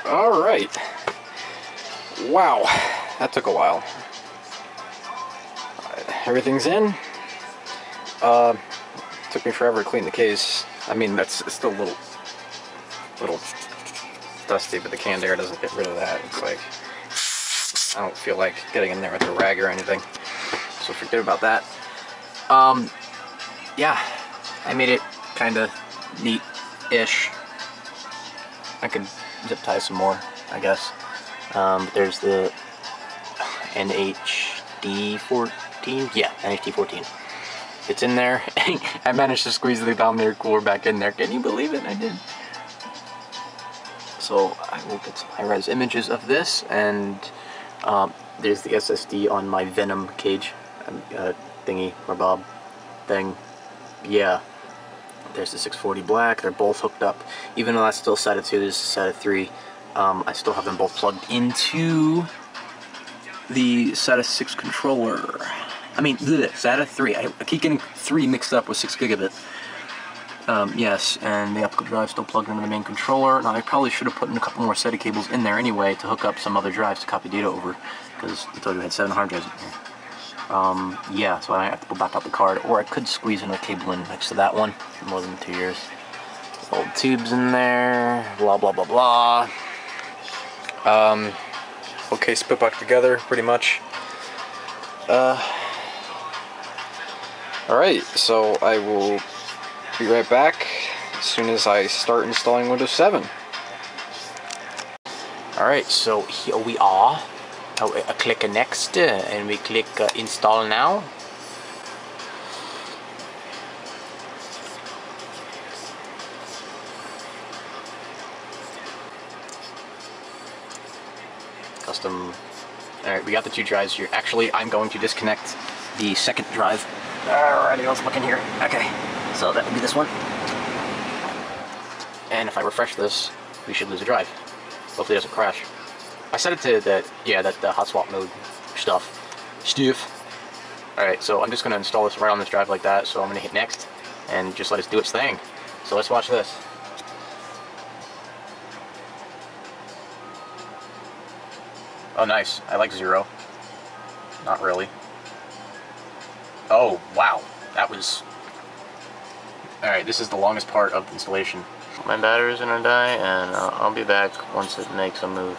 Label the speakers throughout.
Speaker 1: Alright. Wow, that took a while. Everything's in. Took me forever to clean the case. I mean, it's still a little dusty, but the canned air doesn't get rid of that. It's like, I don't feel like getting in there with a rag or anything, so forget about that. Yeah, I made it kind of neat-ish. I could zip tie some more, I guess. But there's the NH-D14. Yeah, NH-D14. It's in there. I managed to squeeze the Dominator cooler back in there. Can you believe it? I did. So I will get some high-res images of this, and there's the SSD on my Venom cage thingy or bob thing. Yeah. There's the 640 black. They're both hooked up. Even though that's still SATA 2, this is SATA 3. I still have them both plugged into the SATA 6 controller. I mean, SATA 3. I keep getting 3 mixed up with 6 gigabit. Yes, and the optical drive still plugged into the main controller. Now, I probably should have put in a couple more SATA cables in there anyway to hook up some other drives to copy data over, because I told you I had 7 hard drives in here. Yeah, so I have to pull back out the card, or I could squeeze another cable in next to that one for more than 2 years. Old tubes in there, blah blah blah blah. Okay, split back together, pretty much. Alright, so I will be right back as soon as I start installing Windows 7. Alright, so here we are. I click next, and we click install now. Custom. Alright, we got the 2 drives here. Actually, I'm going to disconnect the second drive. Alrighty, let's look in here. Okay, so that would be this one. And if I refresh this, we should lose a drive. Hopefully it doesn't crash. I set it to the hot swap mode stuff. Alright, so I'm just going to install this right on this drive like that, so I'm going to hit next, and just let it do its thing. So let's watch this. Oh, nice. I like 0. Not really. Oh, wow. That was... Alright, this is the longest part of the installation. My battery's going to die, and I'll be back once it makes a move.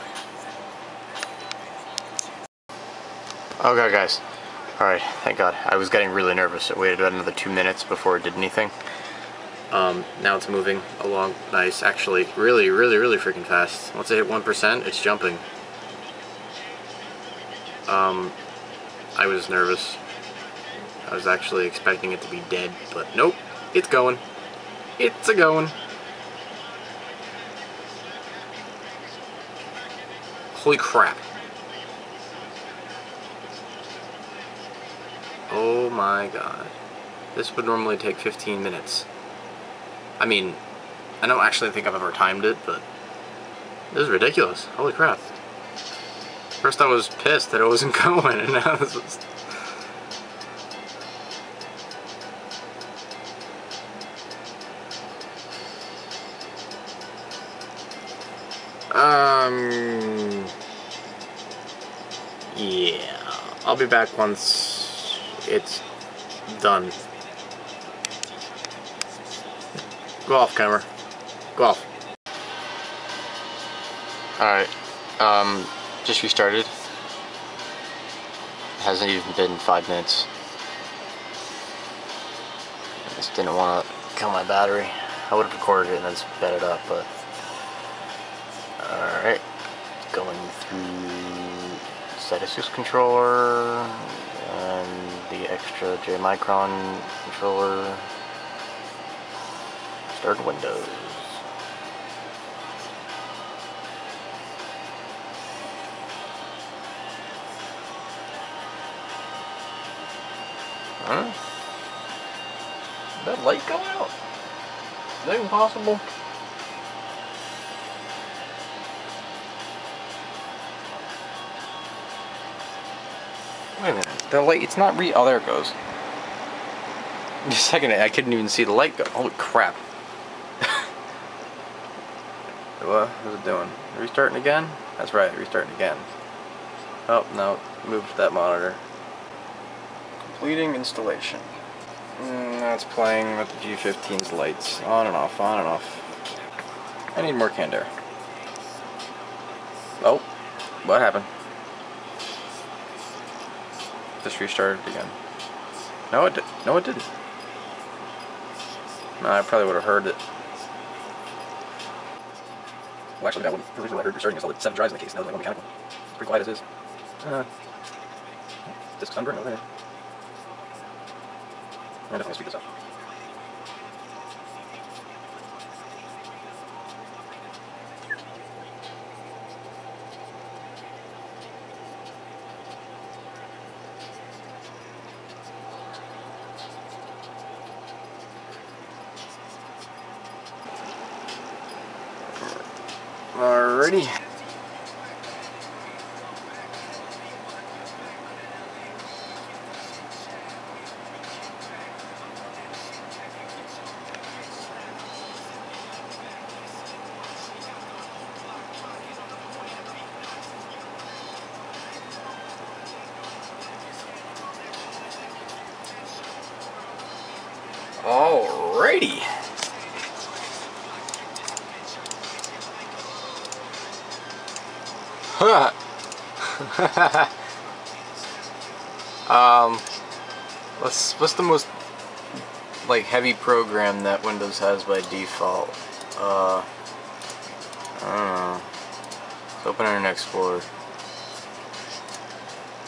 Speaker 1: Okay, guys. Alright, thank God. I was getting really nervous. I waited about another 2 minutes before it did anything. Now it's moving along nice. Actually, really freaking fast. Once I hit 1%, it's jumping. I was nervous. I was actually expecting it to be dead, but nope. It's going. It's a-going. Holy crap. Oh my god. This would normally take 15 minutes. I mean, I don't actually think I've ever timed it, but this is ridiculous. Holy crap. First I was pissed that it wasn't going, and now this was... Yeah. I'll be back once it's done. Go off, camera. Go off. Alright. Just restarted. It hasn't even been 5 minutes. I just didn't want to kill my battery. I would have recorded it and then sped it up, but... Alright. Going through SATA 6 controller and the extra J Micron controller. Start Windows. Huh? Did that light go out? Is that even possible? Wait a minute. The light, it's not oh, there it goes. Just a second, I couldn't even see the light go. Holy crap. What is it doing? Restarting again? That's right, restarting again. Oh, no, moved that monitor. Completing installation. That's playing with the G15's lights. On and off, on and off. I need more candor. Oh, what happened? Just restarted again. No, it didn't. No, I probably would have heard it. Well, actually, that wouldn't. Originally, I heard restarting is all the 7 drives in the case. Now there's only one mechanical. It's pretty quiet as is. Disk sunburn over there. I'm definitely speed this up. Alrighty. Alrighty. What's the most like heavy program that Windows has by default? I don't know. Let's open Internet Explorer.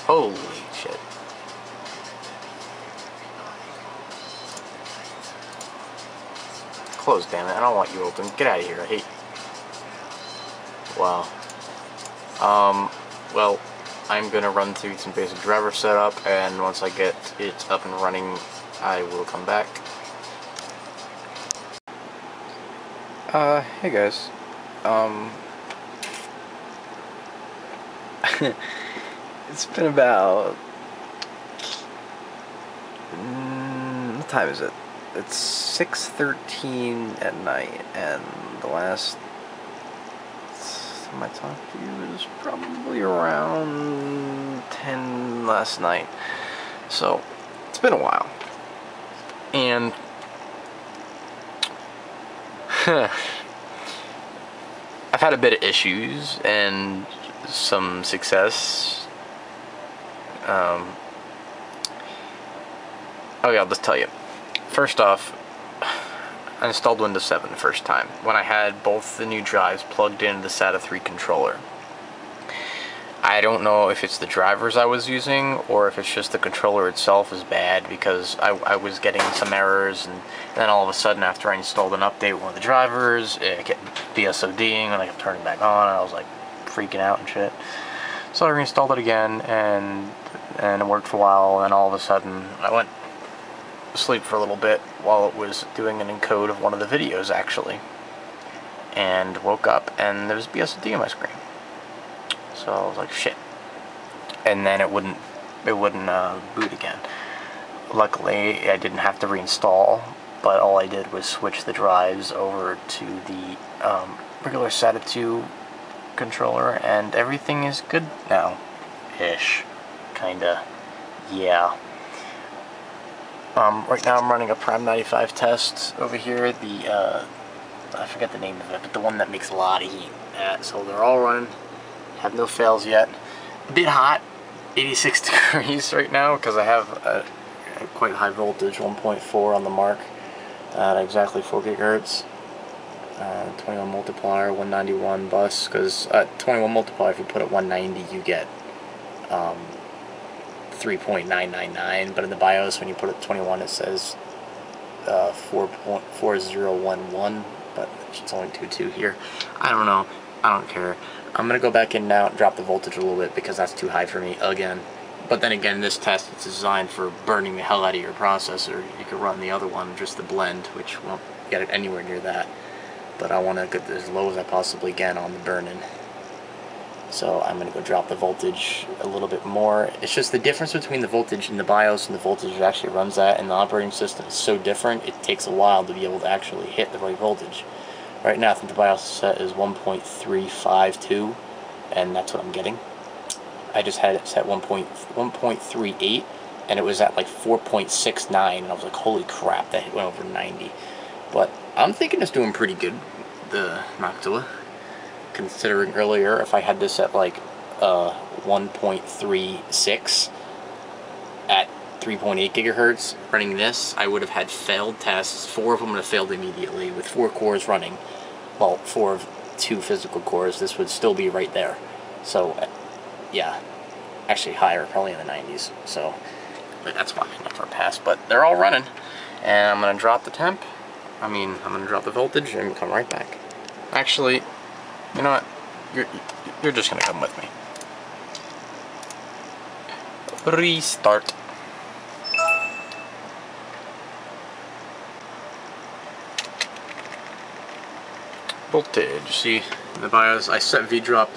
Speaker 1: Holy shit. Close, damn it. I don't want you open. Get out of here. I hate. Wow. Well, I'm gonna run through some basic driver setup, and once I get it up and running, I will come back. Hey guys. It's been about... what time is it? It's 6:13 at night, and the last time I talked to you was probably around 10 last night. So, it's been a while. And I've had a bit of issues and some success. Oh yeah, I'll just tell you. First off, I installed Windows 7 the first time when I had both the new drives plugged into the SATA 3 controller. I don't know if it's the drivers I was using or if it's just the controller itself is bad, because I was getting some errors, and then all of a sudden after I installed an update one of the drivers, it kept BSODing and I kept turning back on, and I was like freaking out and shit. So I reinstalled it again, and it worked for a while, and all of a sudden I went to sleep for a little bit while it was doing an encode of one of the videos actually, and woke up and there was BSOD on my screen. So I was like, shit. And then it wouldn't boot again. Luckily, I didn't have to reinstall, but all I did was switch the drives over to the regular SATA 2 controller, and everything is good now. Ish. Kinda. Yeah. Right now I'm running a Prime 95 test over here. The, I forget the name of it, but the one that makes a lot of heat. So they're all running. Have no fails yet. A bit hot, 86 degrees right now, because I have a quite high voltage, 1.4 on the mark, at exactly 4 gigahertz. 21 multiplier, 191 bus, because 21 multiplier, if you put it 190, you get 3.999, but in the BIOS, when you put it 21, it says 4.4011, but it's only 22 here. I don't know. I don't care. I'm going to go back in now and drop the voltage a little bit, because that's too high for me again. But then again, this test is designed for burning the hell out of your processor. You could run the other one, just the blend, which won't get it anywhere near that. But I want to get as low as I possibly can on the burn-in. So I'm going to go drop the voltage a little bit more. It's just the difference between the voltage in the BIOS and the voltage it actually runs at in the operating system is so different, it takes a while to be able to actually hit the right voltage. Right now I think the BIOS set is 1.352, and that's what I'm getting. I just had it set 1.38, and it was at like 4.69, and I was like, holy crap, that went over 90. But I'm thinking it's doing pretty good, the Noctua, considering earlier if I had this at like 1.36 at 3.8 gigahertz running this, I would have had failed tests. 4 of them would have failed immediately with 4 cores running. Well, 4 of 2 physical cores. This would still be right there. So, yeah, actually higher, probably in the 90s. So, but that's why I never passed. But they're all running, and I'm gonna drop the temp. I'm gonna drop the voltage and come right back. Actually, you know what? You're just gonna come with me. Restart. Voltage. See, the BIOS, I set V-drop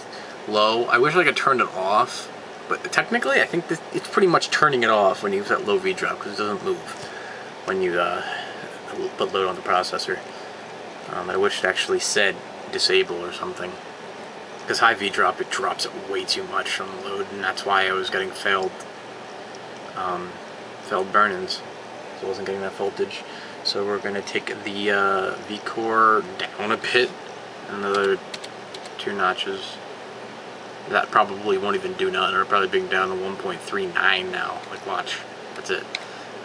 Speaker 1: low. I wish I could turn it off, but technically I think it's pretty much turning it off when you set low V-drop, because it doesn't move when you put load on the processor. I wish it actually said disable or something, because high V-drop, it drops it way too much on the load, and that's why I was getting failed burn-ins. So I wasn't getting that voltage. So we're going to take the V-core down a bit, another 2 notches. That probably won't even do nothing, or probably being down to 1.39 now. Like, watch. That's it.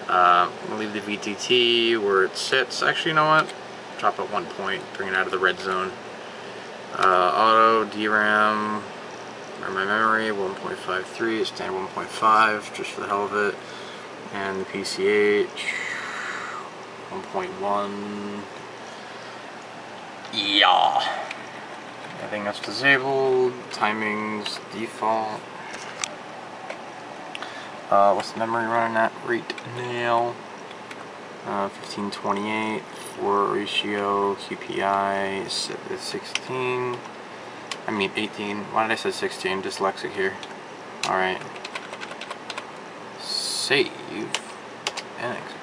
Speaker 1: We'll leave the VTT where it sits. Actually, you know what? Drop it 1 point, bring it out of the red zone. Auto, DRAM, or my memory, 1.53, standard 1.5, just for the hell of it. And the PCH, 1.1. Yeah. Everything that's disabled. Timings default. What's the memory running at right now? 1528. 4 ratio. QPI is 16. 18. Why did I say 16? Dyslexic here. Alright. Save. And exit.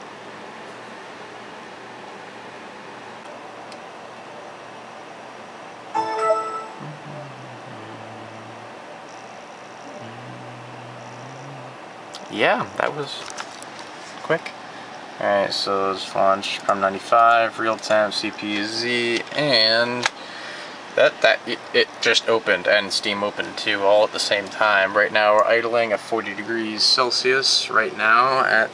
Speaker 1: Yeah, that was quick. Alright, so let's launch Prom 95, real time CPU Z, and it just opened, and Steam opened too, all at the same time. Right now we're idling at 40 degrees Celsius right now at,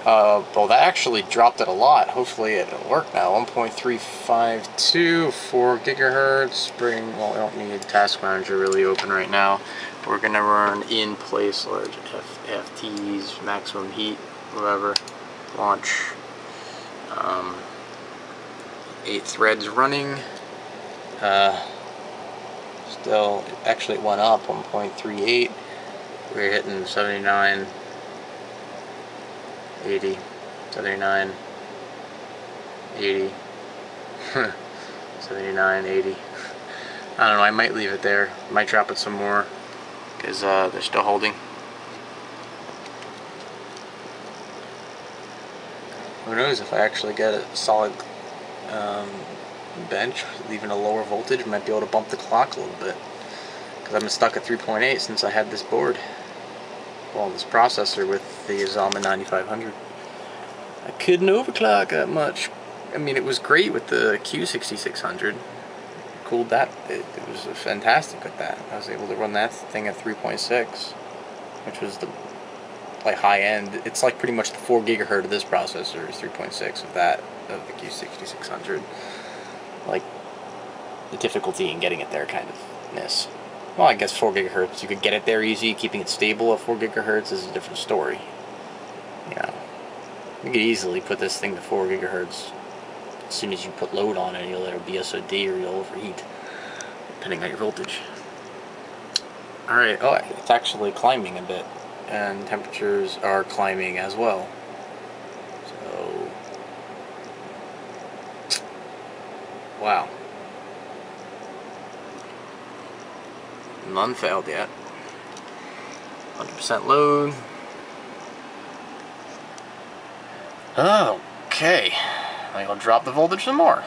Speaker 1: well, that actually dropped it a lot. Hopefully it'll work now. 1.352, 4 gigahertz. Well, we don't need Task Manager really open right now. We're gonna run in place large FTs, maximum heat, whatever. Launch. 8 threads running. Still, actually it went up 1.38. We're hitting 79, 80, 79, 80, 79, 80. I don't know, I might leave it there. Might drop it some more, because they're still holding. Who knows, if I actually get a solid bench, leaving a lower voltage, I might be able to bump the clock a little bit. Because I've been stuck at 3.8 since I had this board. Well, this processor with the Zalman 9500. I couldn't overclock that much. I mean, it was great with the Q6600. Cooled that. It was fantastic with that. I was able to run that thing at 3.6, which was the like high end. It's like pretty much the 4 gigahertz of this processor is 3.6 of that, of the Q6600. Like, the difficulty in getting it there kind of ness. Well, I guess 4 gigahertz, you could get it there easy. Keeping it stable at 4 gigahertz is a different story. You know, you could easily put this thing to 4 gigahertz. As soon as you put load on it, you'll either BSOD or you'll overheat, depending on your voltage. Alright, oh, it's actually climbing a bit, and temperatures are climbing as well. So, wow. None failed yet. 100% load. Okay. I think I'll drop the voltage some more.